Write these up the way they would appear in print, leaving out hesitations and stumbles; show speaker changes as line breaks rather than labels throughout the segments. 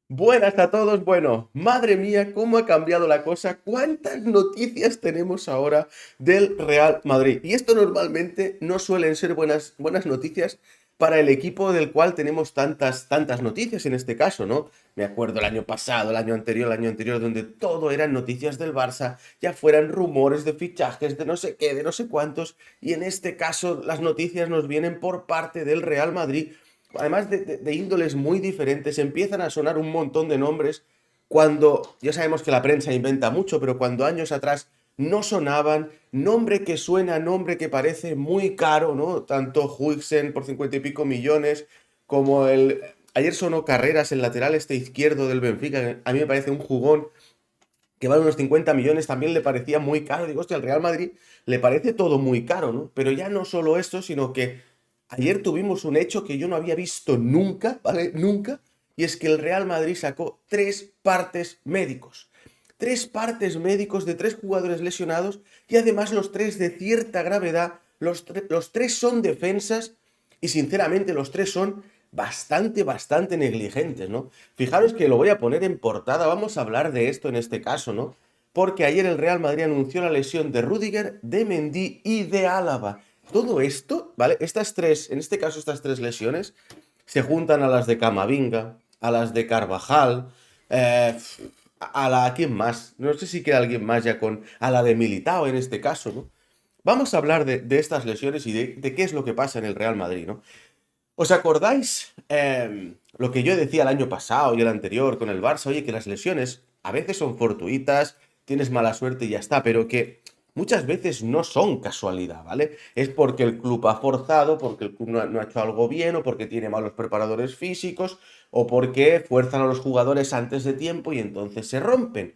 Buenas a todos. Bueno, madre mía, cómo ha cambiado la cosa. ¿Cuántas noticias tenemos ahora del Real Madrid? Y esto normalmente no suelen ser buenas noticias para el equipo del cual tenemos tantas noticias en este caso, ¿no? Me acuerdo el año pasado, el año anterior, donde todo eran noticias del Barça, ya fueran rumores de fichajes, de no sé qué, de no sé cuántos. Y en este caso, las noticias nos vienen por parte del Real Madrid, además de índoles muy diferentes. Empiezan a sonar un montón de nombres cuando ya sabemos que la prensa inventa mucho, pero cuando años atrás no sonaban, nombre que suena, nombre que parece muy caro, ¿no? Tanto Huijsen por 50 y pico millones, como el... Ayer sonó Carreras, el lateral este izquierdo del Benfica, a mí me parece un jugón que vale unos 50 millones, también le parecía muy caro. Digo, hostia, al Real Madrid le parece todo muy caro, ¿no? Pero ya no solo esto, sino que ayer tuvimos un hecho que yo no había visto nunca, ¿vale? Nunca. Y es que el Real Madrid sacó tres partes médicos. Tres partes médicos de tres jugadores lesionados y además los tres de cierta gravedad. Los tres son defensas y sinceramente los tres son bastante negligentes, ¿no? Fijaros que lo voy a poner en portada, vamos a hablar de esto en este caso, ¿no? Porque ayer el Real Madrid anunció la lesión de Rüdiger, de Mendy y de Álava. Todo esto, ¿vale? Estas tres, en este caso estas tres lesiones, se juntan a las de Camavinga, a las de Carvajal, eh, a la... ¿Quién más? No sé si queda alguien más ya con... A la de Militao en este caso, ¿no? Vamos a hablar de estas lesiones y de qué es lo que pasa en el Real Madrid, ¿no? ¿Os acordáis lo que yo decía el año pasado y el anterior con el Barça? Oye, que las lesiones a veces son fortuitas, tienes mala suerte y ya está, pero que muchas veces no son casualidad, ¿vale? Es porque el club ha forzado, porque el club no ha hecho algo bien, o porque tiene malos preparadores físicos, o porque fuerzan a los jugadores antes de tiempo y entonces se rompen.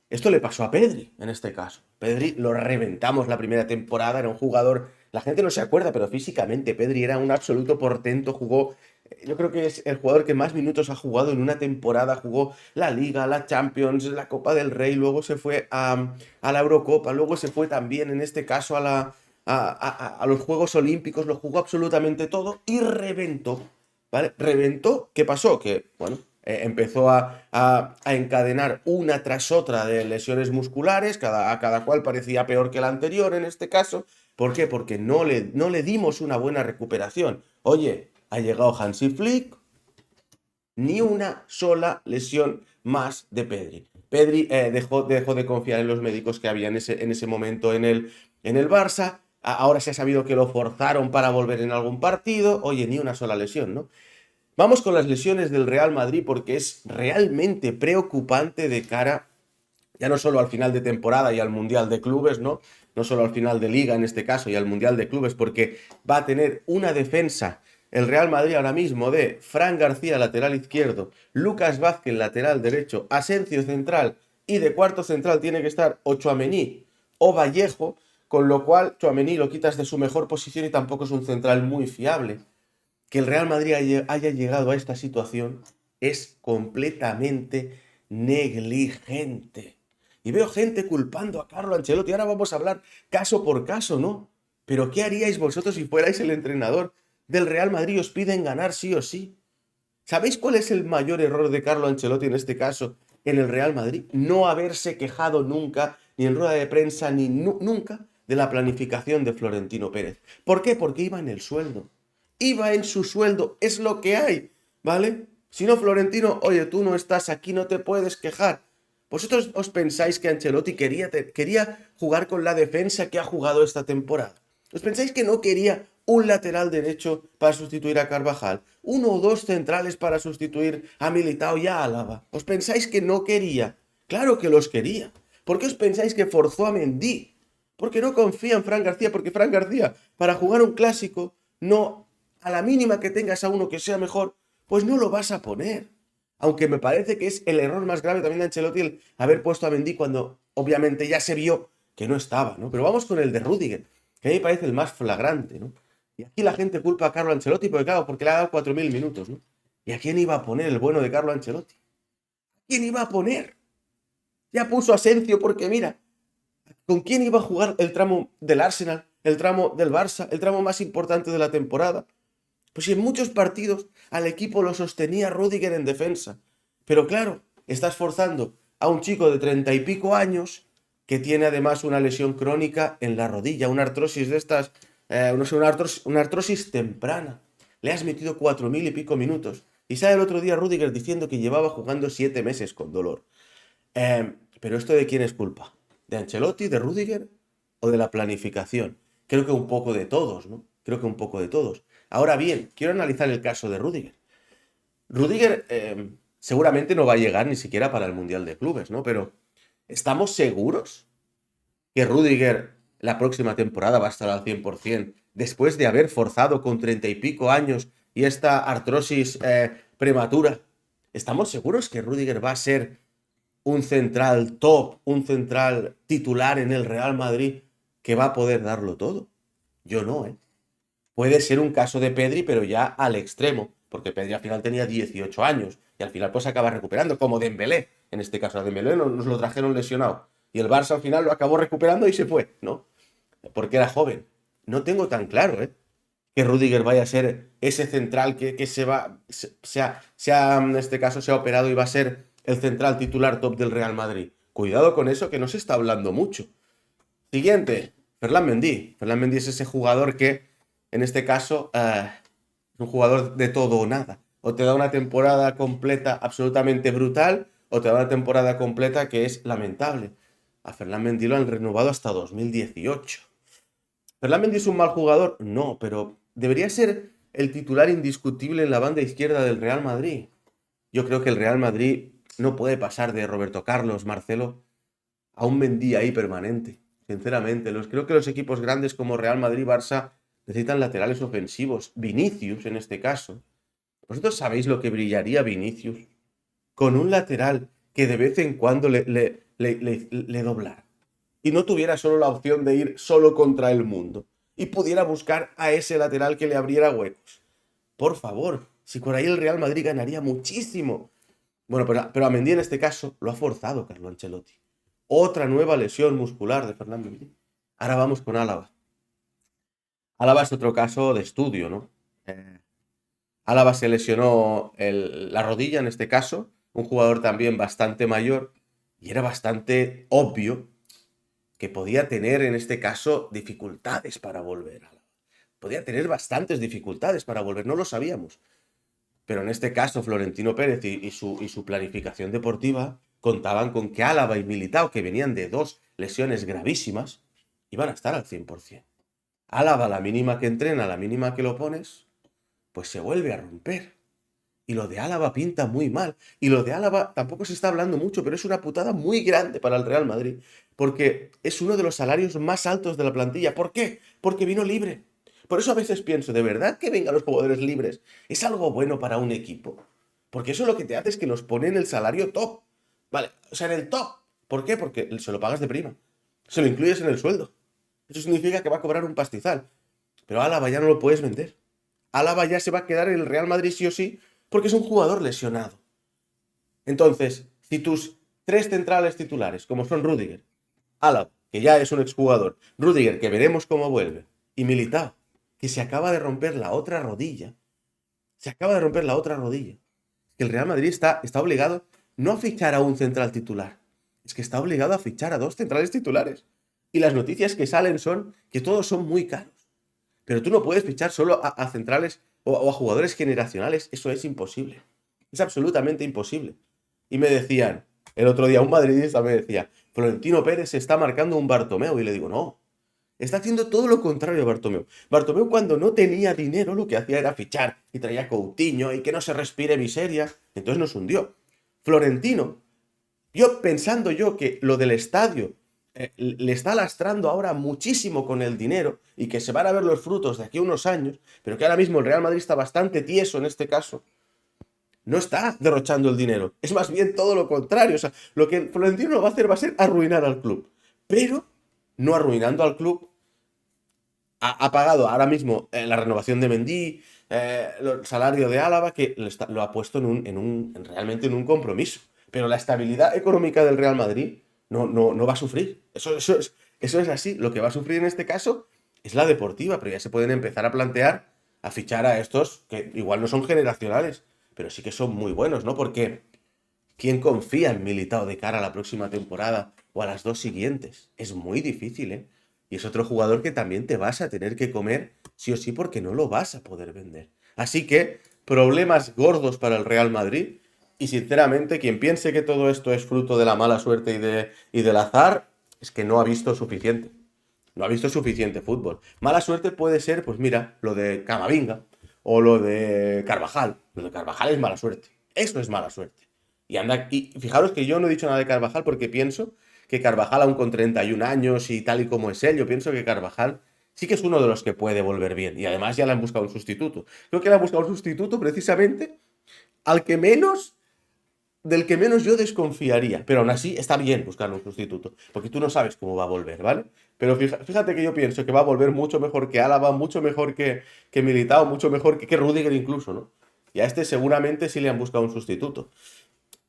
Esto le pasó a Pedri, en este caso. Pedri lo reventamos la primera temporada, era un jugador, la gente no se acuerda, pero físicamente Pedri era un absoluto portento, jugó, yo creo que es el jugador que más minutos ha jugado en una temporada, jugó la Liga, la Champions, la Copa del Rey, luego se fue a la Eurocopa, luego se fue también, en este caso, a los Juegos Olímpicos, lo jugó absolutamente todo y reventó. ¿Vale? Reventó. ¿Qué pasó? Que, bueno, empezó a encadenar una tras otra de lesiones musculares, a cada cual parecía peor que la anterior en este caso. ¿Por qué? Porque no le dimos una buena recuperación. Oye, ha llegado Hansi Flick, ni una sola lesión más de Pedri. Pedri dejó de confiar en los médicos que había en ese momento en el Barça. Ahora se ha sabido que lo forzaron para volver en algún partido. Oye, ni una sola lesión, ¿no? Vamos con las lesiones del Real Madrid porque es realmente preocupante de cara ya no solo al final de temporada y al Mundial de Clubes, ¿no? No solo al final de Liga en este caso y al Mundial de Clubes, porque va a tener una defensa el Real Madrid ahora mismo de Fran García, lateral izquierdo, Lucas Vázquez, lateral derecho, Asensio central y de cuarto central tiene que estar o Tchouaméni o Vallejo, con lo cual Tchouaméni lo quitas de su mejor posición y tampoco es un central muy fiable. Que el Real Madrid haya llegado a esta situación es completamente negligente. Y veo gente culpando a Carlo Ancelotti. Ahora vamos a hablar caso por caso, ¿no? Pero ¿qué haríais vosotros si fuerais el entrenador del Real Madrid y os piden ganar sí o sí? ¿Sabéis cuál es el mayor error de Carlo Ancelotti en este caso en el Real Madrid? No haberse quejado nunca, ni en rueda de prensa, ni nunca, de la planificación de Florentino Pérez. ¿Por qué? Porque iba en el sueldo. Iba en su sueldo, es lo que hay, ¿vale? Si no, Florentino, oye, tú no estás aquí, no te puedes quejar. ¿Vosotros os pensáis que Ancelotti quería jugar con la defensa que ha jugado esta temporada? ¿Os pensáis que no quería un lateral derecho para sustituir a Carvajal? Uno o dos centrales para sustituir a Militao y a Álava. ¿Os pensáis que no quería? Claro que los quería. ¿Por qué os pensáis que forzó a Mendy? Porque no confía en Fran García, porque Fran García, para jugar un clásico, no, a la mínima que tengas a uno que sea mejor, pues no lo vas a poner. Aunque me parece que es el error más grave también de Ancelotti el haber puesto a Mendy cuando obviamente ya se vio que no estaba, ¿no? Pero vamos con el de Rudiger, que a mí me parece el más flagrante, ¿no? Y aquí la gente culpa a Carlo Ancelotti porque, claro, porque le ha dado 4.000 minutos, ¿no? ¿Y a quién iba a poner el bueno de Carlo Ancelotti? ¿Quién iba a poner? Ya puso a Asensio porque, mira, ¿con quién iba a jugar el tramo del Arsenal, el tramo del Barça, el tramo más importante de la temporada? Pues si en muchos partidos al equipo lo sostenía Rudiger en defensa. Pero claro, estás forzando a un chico de 30 y pico años que tiene además una lesión crónica en la rodilla, una artrosis de estas, no sé, una artrosis temprana. Le has metido 4000 y pico minutos. Y sale el otro día Rudiger diciendo que llevaba jugando 7 meses con dolor. Pero ¿esto de quién es culpa? ¿De Ancelotti, de Rudiger o de la planificación? Creo que un poco de todos, ¿no? Creo que un poco de todos. Ahora bien, quiero analizar el caso de Rudiger. Rudiger seguramente no va a llegar ni siquiera para el Mundial de Clubes, ¿no? Pero ¿estamos seguros que Rudiger la próxima temporada va a estar al 100% después de haber forzado con 30 y pico años y esta artrosis prematura? ¿Estamos seguros que Rudiger va a ser un central top, un central titular en el Real Madrid que va a poder darlo todo? Yo no, ¿eh? Puede ser un caso de Pedri, pero ya al extremo, porque Pedri al final tenía 18 años y al final pues acaba recuperando, como Dembélé. En este caso a Dembélé nos lo trajeron lesionado y el Barça al final lo acabó recuperando y se fue, ¿no? Porque era joven. No tengo tan claro, ¿eh? Que Rudiger vaya a ser ese central que se va, en este caso se ha operado y va a ser el central titular top del Real Madrid. Cuidado con eso que no se está hablando mucho. Siguiente, Ferland Mendy. Ferland Mendy es ese jugador que, en este caso, es un jugador de todo o nada. O te da una temporada completa absolutamente brutal, o te da una temporada completa que es lamentable. A Ferland Mendy lo han renovado hasta 2018. ¿Ferland Mendy es un mal jugador? No, pero debería ser el titular indiscutible en la banda izquierda del Real Madrid. Yo creo que el Real Madrid no puede pasar de Roberto Carlos, Marcelo, a un Mendy ahí permanente. Sinceramente, creo que los equipos grandes como Real Madrid, Barça, necesitan laterales ofensivos. Vinicius, en este caso. ¿Vosotros sabéis lo que brillaría Vinicius con un lateral que de vez en cuando le doblara? Y no tuviera solo la opción de ir solo contra el mundo. Y pudiera buscar a ese lateral que le abriera huecos. Por favor, si por ahí el Real Madrid ganaría muchísimo. Bueno, pero a Mendy en este caso lo ha forzado Carlo Ancelotti. Otra nueva lesión muscular de Fernando Mendy. Ahora vamos con Álava. Álava es otro caso de estudio, ¿no? Álava se lesionó la rodilla en este caso, un jugador también bastante mayor, y era bastante obvio que podía tener en este caso dificultades para volver. Podía tener bastantes dificultades para volver, no lo sabíamos. Pero en este caso, Florentino Pérez y su planificación deportiva contaban con que Álava y Militao, que venían de dos lesiones gravísimas, iban a estar al 100%. Álava, la mínima que entrena, la mínima que lo pones, pues se vuelve a romper. Y lo de Álava pinta muy mal. Y lo de Álava tampoco se está hablando mucho, pero es una putada muy grande para el Real Madrid. Porque es uno de los salarios más altos de la plantilla. ¿Por qué? Porque vino libre. Por eso a veces pienso, ¿de verdad que vengan los jugadores libres es algo bueno para un equipo? Porque eso lo que te hace es que los pone en el salario top. Vale, o sea, en el top. ¿Por qué? Porque se lo pagas de prima. Se lo incluyes en el sueldo. Eso significa que va a cobrar un pastizal. Pero Álava ya no lo puedes vender. Álava ya se va a quedar en el Real Madrid sí o sí, porque es un jugador lesionado. Entonces, si tus tres centrales titulares, como son Rudiger, Álava, que ya es un exjugador, Rudiger, que veremos cómo vuelve, y Militao, que se acaba de romper la otra rodilla, que el Real Madrid está obligado no a fichar a un central titular, es que está obligado a fichar a dos centrales titulares. Y las noticias que salen son que todos son muy caros. Pero tú no puedes fichar solo a centrales o a jugadores generacionales. Eso es imposible. Es absolutamente imposible. Y me decían, el otro día un madridista me decía, Florentino Pérez se está marcando un Bartomeu. Y le digo, no, está haciendo todo lo contrario a Bartomeu. Bartomeu cuando no tenía dinero lo que hacía era fichar y traía Coutinho y que no se respire miseria. Entonces nos hundió. Florentino, pensando yo que lo del estadio le está lastrando ahora muchísimo con el dinero y que se van a ver los frutos de aquí a unos años, pero que ahora mismo el Real Madrid está bastante tieso en este caso, no está derrochando el dinero. Es más bien todo lo contrario. O sea, lo que Florentino va a hacer va a ser arruinar al club. Pero no arruinando al club, ha pagado ahora mismo la renovación de Mendy, el salario de Álava, que lo ha puesto realmente en un compromiso. Pero la estabilidad económica del Real Madrid no va a sufrir. Eso es así. Lo que va a sufrir en este caso es la deportiva, pero ya se pueden empezar a plantear a fichar a estos que igual no son generacionales, pero sí que son muy buenos, ¿no? Porque ¿Quién confía en Militao de cara a la próxima temporada o a las dos siguientes? Es muy difícil, ¿eh? Y es otro jugador que también te vas a tener que comer sí o sí porque no lo vas a poder vender. Así que problemas gordos para el Real Madrid. Y sinceramente, quien piense que todo esto es fruto de la mala suerte y del azar, es que no ha visto suficiente. No ha visto suficiente fútbol. Mala suerte puede ser, pues mira, lo de Camavinga o lo de Carvajal. Lo de Carvajal es mala suerte. Eso es mala suerte. Y anda, y fijaros que yo no he dicho nada de Carvajal porque pienso que Carvajal, aún con 31 años y tal y como es él, yo pienso que Carvajal sí que es uno de los que puede volver bien. Y además ya le han buscado un sustituto. Creo que le han buscado un sustituto precisamente al que menos del que menos yo desconfiaría. Pero aún así está bien buscar un sustituto, porque tú no sabes cómo va a volver, ¿vale? Pero fíjate que yo pienso que va a volver mucho mejor que Álava, mucho mejor que Militao, mucho mejor que Rudiger incluso, ¿no? Y a este seguramente sí le han buscado un sustituto.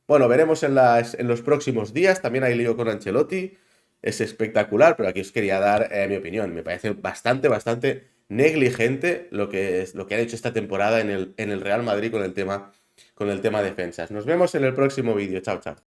Bueno, veremos en los próximos días. También hay lío con Ancelotti. Es espectacular, pero aquí os quería dar mi opinión. Me parece bastante negligente lo que han hecho esta temporada en el Real Madrid con el tema defensas. Nos vemos en el próximo vídeo. Chao, chao.